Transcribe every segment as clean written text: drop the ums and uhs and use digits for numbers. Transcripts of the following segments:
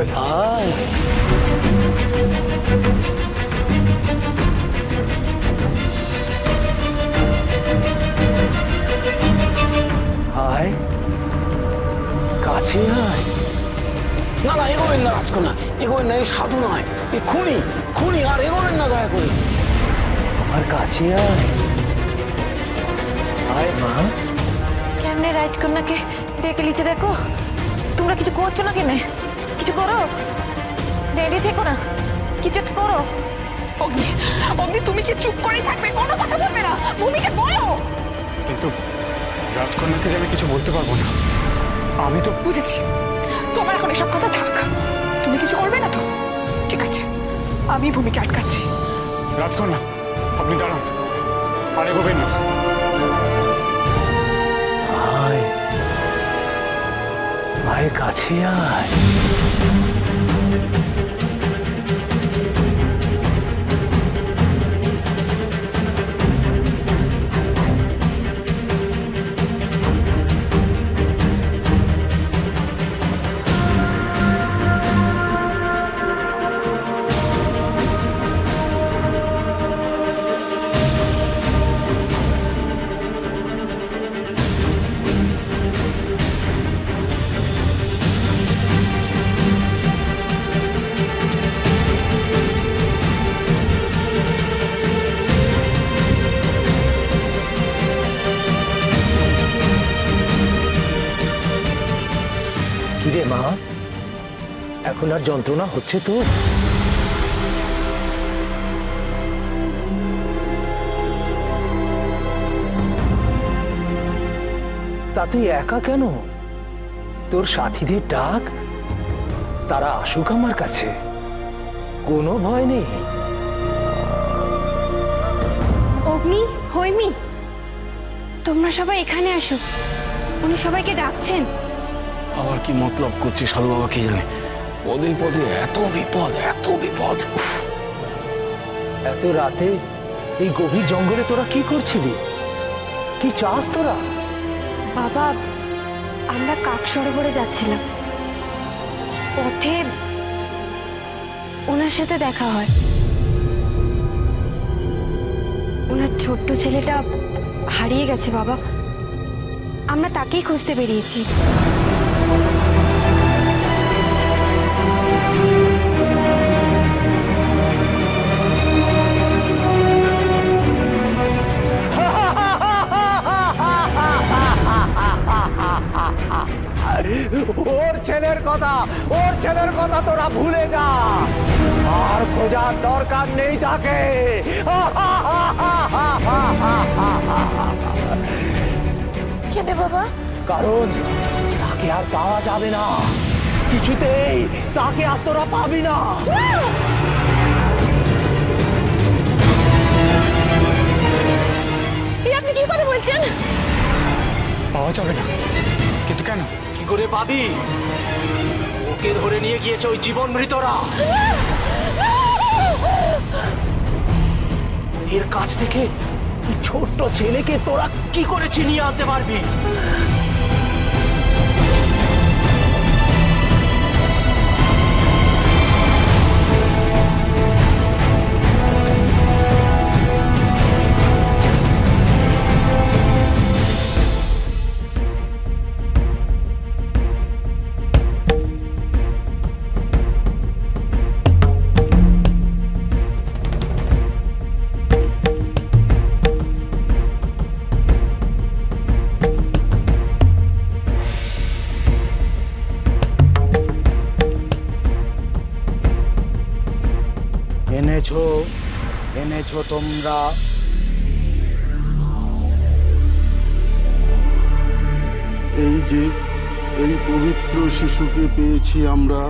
ফেলে। আয় আয় কাছে আয়। না না, এগোবেন না রাজকন্যা, এগোবেন না, এই সাধু নয়, এ খুনি, খুনি, আর এগোবেন না দয়া করে। আমার কাছে আয় আয় মা। কেমনে রাজকন্যাকে ডেকে লিচে দেখো। তোমরা কিছু করছো না কেনে? কিছু করো, দেরি থেকো না, কিছু একটা করো। অগ্নি, অগ্নি, তুমি কি চুপ করেই থাকবে? কোনো কথা বলবে না? ভূমিকে বলো। কিন্তু রাজকন্যাকে যে আমি কিছু বলতে পারবো না। আমি তো বুঝেছি, তোমার এখন এসব কথা থাক। তুমি কিছু করবে না তো? ঠিক আছে, আমি ভূমিকে আটকাচ্ছি। রাজকন্যা, আপনি দাঁড়ান, আর এগোবেন না। আয় আয় কাছে আয়। কিরে মা, এখন আর যন্ত্রণা হচ্ছে তো? তা তুই একা কেন? তোর সাথীদের ডাক, তারা আসুক আমার কাছে, কোনো ভয় নেই। অগ্নি, হৈমি, তোমরা সবাই এখানে আসো। উনি সবাইকে ডাকছেন। আবার কি মতলব করছে সাধু বাবা কে জানে। পদে পদে এত বিপদ, এত বিপদ। এত রাতে এই গভীর জঙ্গলে তোরা কি করছিলি? কি চাস তোরা? বাবা, আমরা কাক সরোবরে যাচ্ছিলাম, পথে ওনার সাথে দেখা হয়। ওনার ছোট্ট ছেলেটা হারিয়ে গেছে বাবা, আমরা তাকেই খুঁজতে বেরিয়েছি। ওর ছেলের কথা তোরা ভুলে যা, আর খোঁজার দরকার নেই তাকে। কেন বাবা? কারণ তাকে আর পাওয়া যাবে না, কিছুতেই তাকে আর তোরা পাবি না। আপনি কি করে বলছেন? পাওয়া যাবে না? কিন্তু কেন? কি করে পাবি? ওকে ধরে নিয়ে গিয়েছে ওই জীবন মৃতরা। এর কাছ থেকে ছোট্ট ছেলেকে তোরা কি করে ছিনিয়ে আনতে পারবি? এনেছো তোমরা। এই যে এই পবিত্র শিশুকে পেয়েছি আমরা,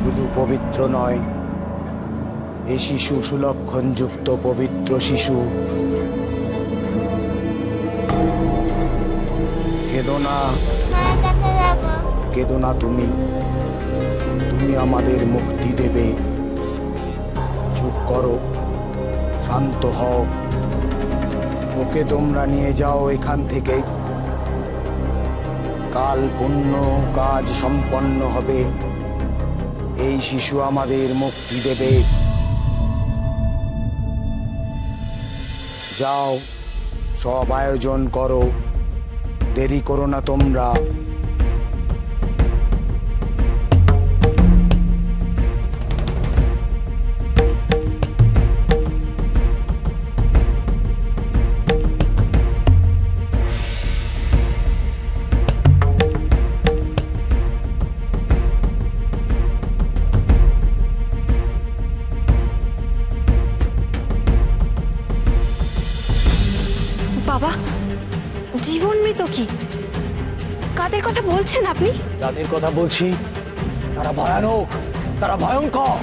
শুধু পবিত্র নয়, এ শিশু সুলক্ষণযুক্ত পবিত্র শিশু। কেঁদো না, কেঁদো না, তুমি তুমি আমাদের মুক্তি দেবে। চুপ করো, শান্ত হও। ওকে তোমরা নিয়ে যাও এখান থেকে। কাল পুণ্য কাজ সম্পন্ন হবে। এই শিশু আমাদের মুক্তি দেবে। যাও, সব আয়োজন করো, দেরি করো না তোমরা। বাবা, জীবন মৃত কি? কাদের কথা বলছেন আপনি? যাদের কথা বলছি তারা ভয়ানক, তারা ভয়ঙ্কর।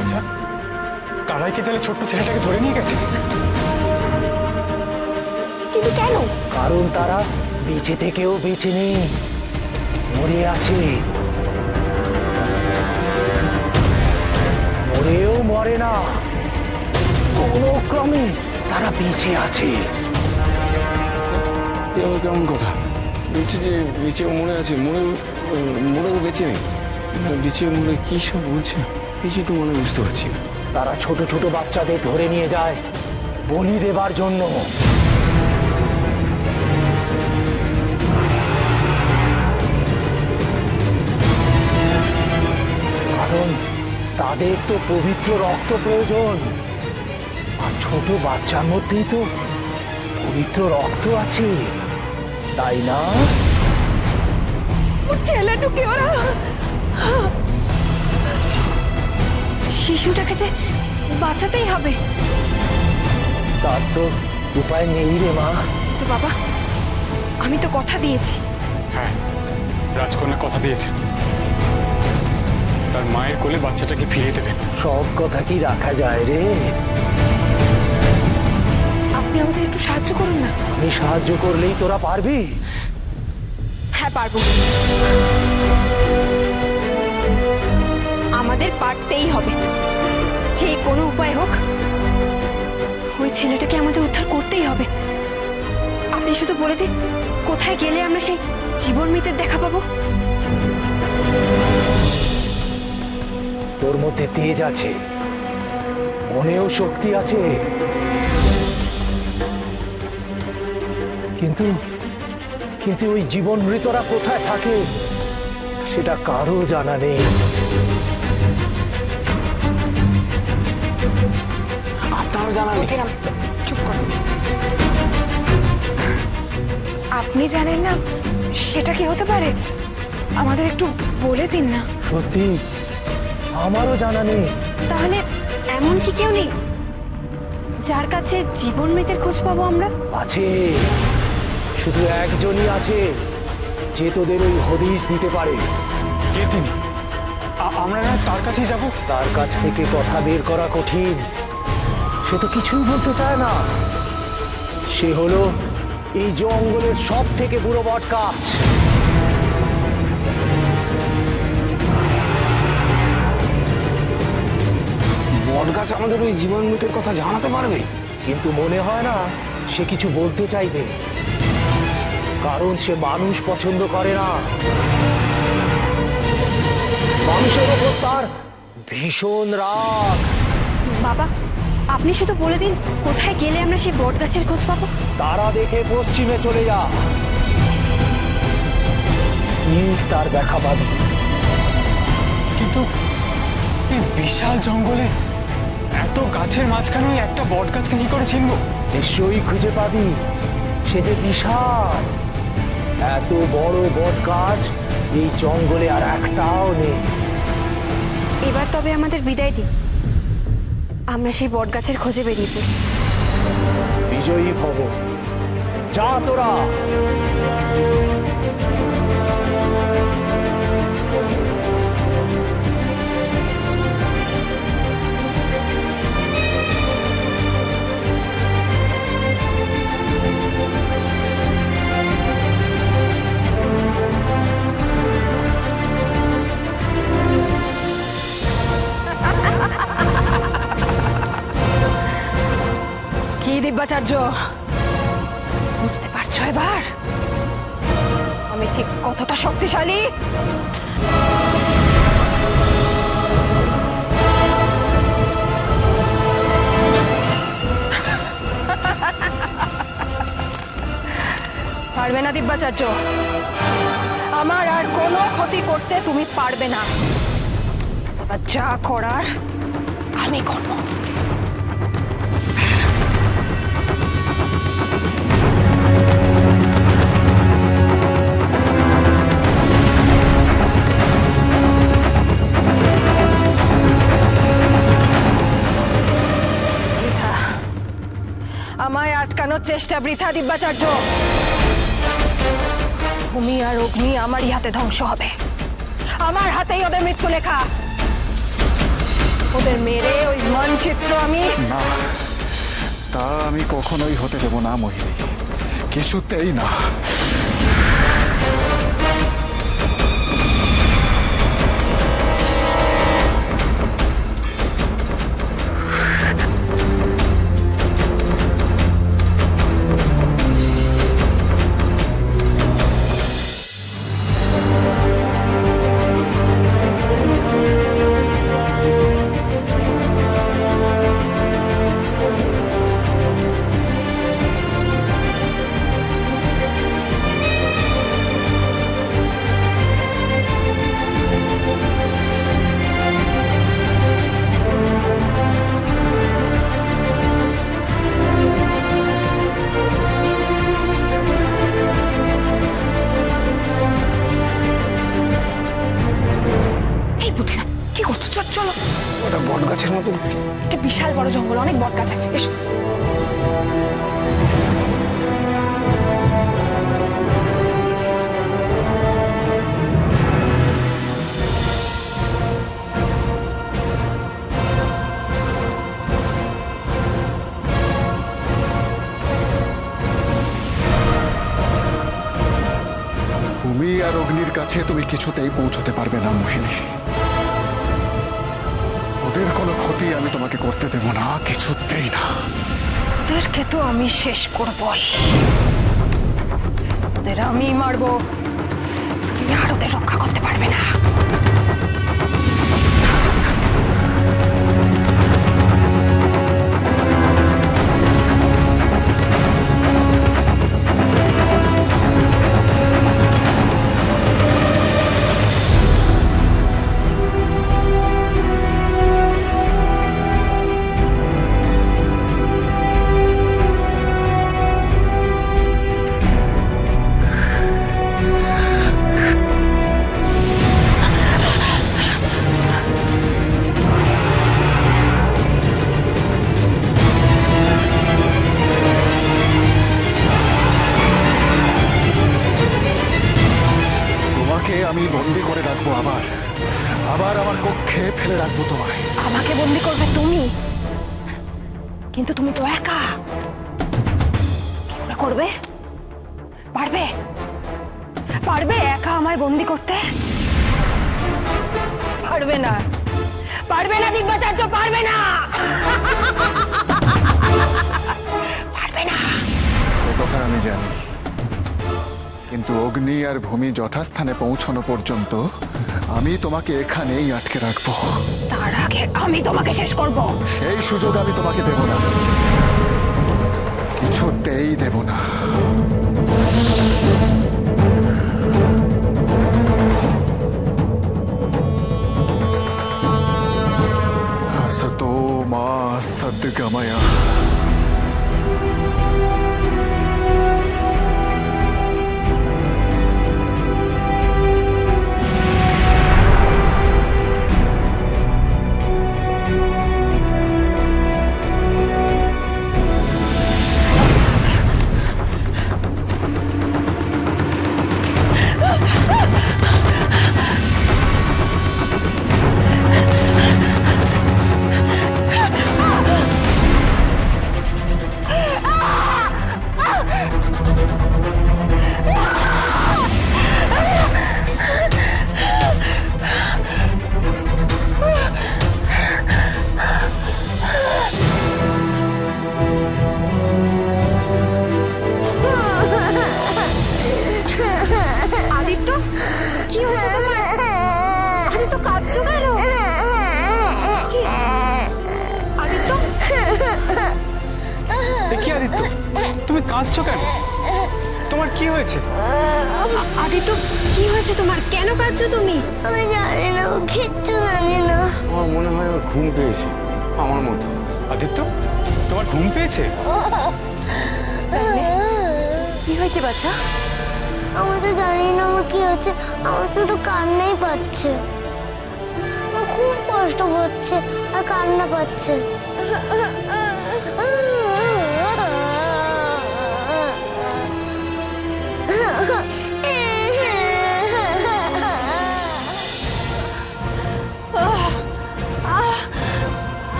আচ্ছা, তারাই কি তাহলে ছোট্ট ছেলেটাকে ধরে নিয়ে গেছে? কিন্তু কেন? কারণ তারা বেঁচে থেকেও বেঁচে নেই, মরে আছে। মরেও মরে না, কোনো ক্রমে তারা বেঁচে আছে। এ আবার কেমন কথা? বলছে যে বেঁচে মরে আছে, মরেও বেঁচে নেই। বেঁচে মরে কি সব বলছে? কিছুই তো মনে বুঝতে পারছি না। তারা ছোট ছোট বাচ্চাদের ধরে নিয়ে যায় বলি দেবার জন্য। কারণ তাদের তো পবিত্র রক্ত প্রয়োজন, আর ছোট বাচ্চার মধ্যেই তো পবিত্র রক্ত আছে, তাই না? ছেলেটুকে ওরা শিশুটাকে যে বাঁচাতেই হবে। তার তো উপায় নেই রে মা। তো বাবা, আমি তো কথা দিয়েছি। হ্যাঁ, রাজকন্যা কথা দিয়েছেন তার মায়ের কোলে বাচ্চাটাকে ফিরিয়ে দেবেন। সব কথা কি রাখা যায় রে? আপনি আমাদের একটু সাহায্য করুন না। আমি সাহায্য করলেই তোরা পারবি? হ্যাঁ, পারবো। আমাদের পারতেই হবে, যে কোনো উপায় হোক ওই ছেলেটাকে আমাদের উদ্ধার করতেই হবে। আপনি শুধু বলে দিন, কোথায় গেলে আমরা সেই জীবন মৃতের দেখা পাবো? তোর মধ্যে তেজ আছে, মনেও শক্তি আছে, কিন্তু কিন্তু ওই জীবন মৃতরা কোথায় থাকে সেটা কারো জানা নেই। আপনারও জানা নেই? চুপ করুন। আপনি জানেন না সেটা কি হতে পারে? আমাদের একটু বলে দিন না। সত্যি আমারও জানা নেই। তাহলে এমন কি কেউ নেই যার কাছে জীবন মৃতের খোঁজ পাবো আমরা? আছে, শুধু একজনই আছে যে তোদের ওই হদিশ দিতে পারে। কে তিনি? আমরা না তার কাছেই যাব? তার কাছ থেকে কথা বের করা কঠিন, সে তো কিছুই বলতে চায় না। সে হলো এই জঙ্গলের সব থেকে বুড়ো বট গাছ। বট গাছ আমাদের ওই জীবন মৃতের কথা জানাতে পারবে? কিন্তু মনে হয় না সে কিছু বলতে চাইবে, কারণ সে মানুষ পছন্দ করে না। মানুষের ওপর তার ভীষণ রাগ। বাবা, আপনি শুধু বলে দিন কোথায় গেলে আমরা সেই বট গাছের খোঁজ পাবো? তারা দেখে পশ্চিমে চলে যা, ঠিক তার দেখা পাবি। কিন্তু এই বিশাল জঙ্গলে এত গাছের মাঝখানে একটা বট গাছকে কি করে চিনবো? নিশ্চয়ই খুঁজে পাবি, সে যে বিশাল। এত বড় বট গাছ এই জঙ্গলে আর একটাও নেই। এবার তবে আমাদের বিদায় দিন, আমরা সেই বট গাছের খোঁজে বেরিয়ে পড়ি। বিজয়ী ভব। যা তোরা। কি দিব্যাচার্য, বুঝতে পারছো এবার আমি ঠিক কতটা শক্তিশালী? পারবে না দিব্যাচার্য, আমার আর কোনো ক্ষতি করতে তুমি পারবে না। এবার যা করার আমি করবো। আমায় আটকানোর চেষ্টা বৃথা দিব্যাচার্য। ভূমি আর অগ্নি আমারই হাতে ধ্বংস হবে, আমার হাতেই ওদের মৃত্যু লেখা। ওদের মেরে ওই মানচিত্র আমি না, তা আমি কখনোই হতে দেব না মোহিনী, কিছুতেই না। চলো, ওটা বট গাছের মতো। একটা বিশাল বড় জঙ্গল, অনেক বট গাছ আছে, এসো। ভূমি আর অগ্নির কাছে তুমি কিছুতেই পৌঁছতে পারবে না মোহিনী। ওদের কোনো ক্ষতি আমি তোমাকে করতে দেব না, কিছুতেই না। ওদেরকে তো আমি শেষ করবই, ওদের আমি মারবো, তুমি আর ওদের রক্ষা করতে পারবে না। আমি বন্দি করে রাখবো, আবার আবার আমার কক্ষে ফেলে রাখবো তোমায়। আমাকে বন্দি করবে তুমি? কিন্তু তুমি তো একা, কি করে করবে? পারবে? পারবে একা আমায় বন্দি করতে? পারবে না, পারবে না দিব্যাচার্য, পারবে না, পারবে না। সে কথা আমি জানি, কিন্তু অগ্নি আর ভূমি যথাস্থানে পৌঁছানো পর্যন্ত আমি তোমাকে এখানেই আটকে রাখবো। তার আগে আমি তোমাকে শেষ করব। সেই সুযোগ আমি তোমাকে দেব না, কিছুতেই দেব না। আসতো মা সদ্গময়া। কাঁদছো কেন? তোমার কি হয়েছে? আদিত্য, কি হয়েছে তোমার? কেন কাঁদছো তুমি? আমি জানি না, কিচ্ছু জানি না। আমার মনে হয় ওর ঘুম পেয়েছে আমার মতো। আদিত্য, তোমার ঘুম পেয়েছে? কি হয়েছে বাচ্চা? আমি তো জানি না আমার কি হচ্ছে, আমার শুধু কান্নাই পাচ্ছে। আমার খুব কষ্ট হচ্ছে আর কান্না পাচ্ছে।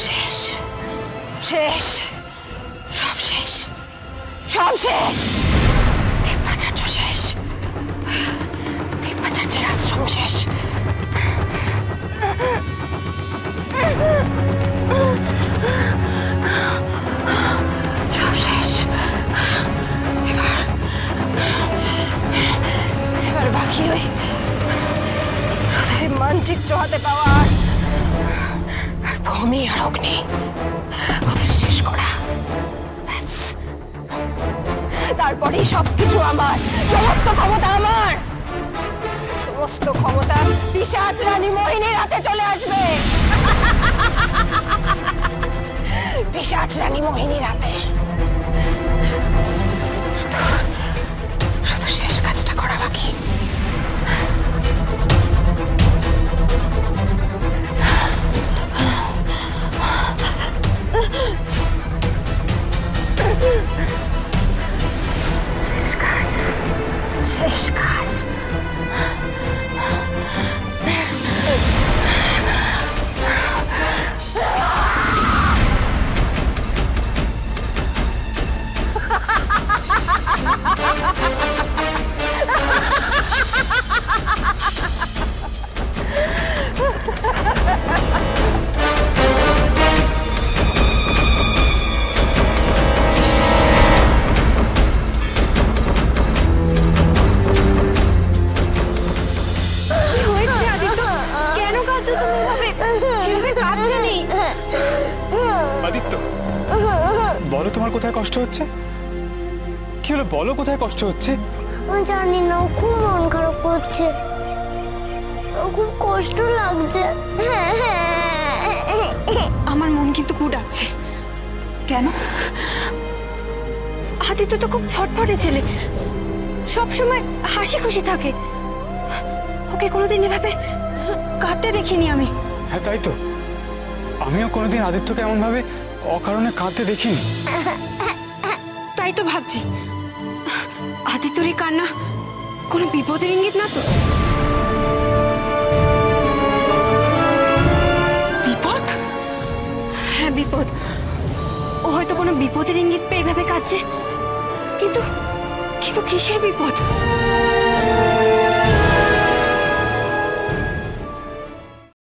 শেষ, শেষ, সব শেষ, সব শেষ। দেবাচার্য শেষ, দেবাচার্যের আশ্রম শেষ। সব শেষ। এবার বাকি ওই মানচিত্র হাতে পাওয়ার আর ভূমি আর অগ্নি ওদের শেষ করা, ব্যাস। তারপরেই সবকিছু আমার, সমস্ত ক্ষমতা আমার, সমস্ত ক্ষমতা পিশাচ রানী মোহিনীর হাতে চলে আসবে। পিশাচ রানী মোহিনীর হাতে। শুধু শেষ কাজটা করা বাকি। শেষ কাজ, শেষ কাজ। কি হয়েছে আদিত্য? কেন কাঁদছো তুমি এভাবে? এভাবে কাঁদতে নেই। আদিত্য, বলো তোমার কোথায় কষ্ট হচ্ছে? কি হলো বলো, কোথায় কষ্ট হচ্ছে? আমি জানি না, ও খুব মন খারাপ করছে, ওর খুব কষ্ট লাগছে। আমার মন কিন্তু খুব ডাকছে। কেন? আদিত্য তো খুব ছটফটে ছেলে, সবসময় হাসি খুশি থাকে। ওকে কোনোদিন এভাবে কাঁদতে দেখিনি আমি। হ্যাঁ তাই তো, আমিও কোনোদিন আদিত্যকে এমন ভাবে অকারণে কাঁদতে দেখিনি। তাই তো ভাবছি, আদিত্যর এই কান্না কোনো বিপদের ইঙ্গিত না তো? বিপদ? হ্যাঁ বিপদ। ও হয়তো কোনো বিপদের ইঙ্গিত পেয়ে এভাবে কাঁদছে, কিন্তু কিন্তু কিসের বিপদ?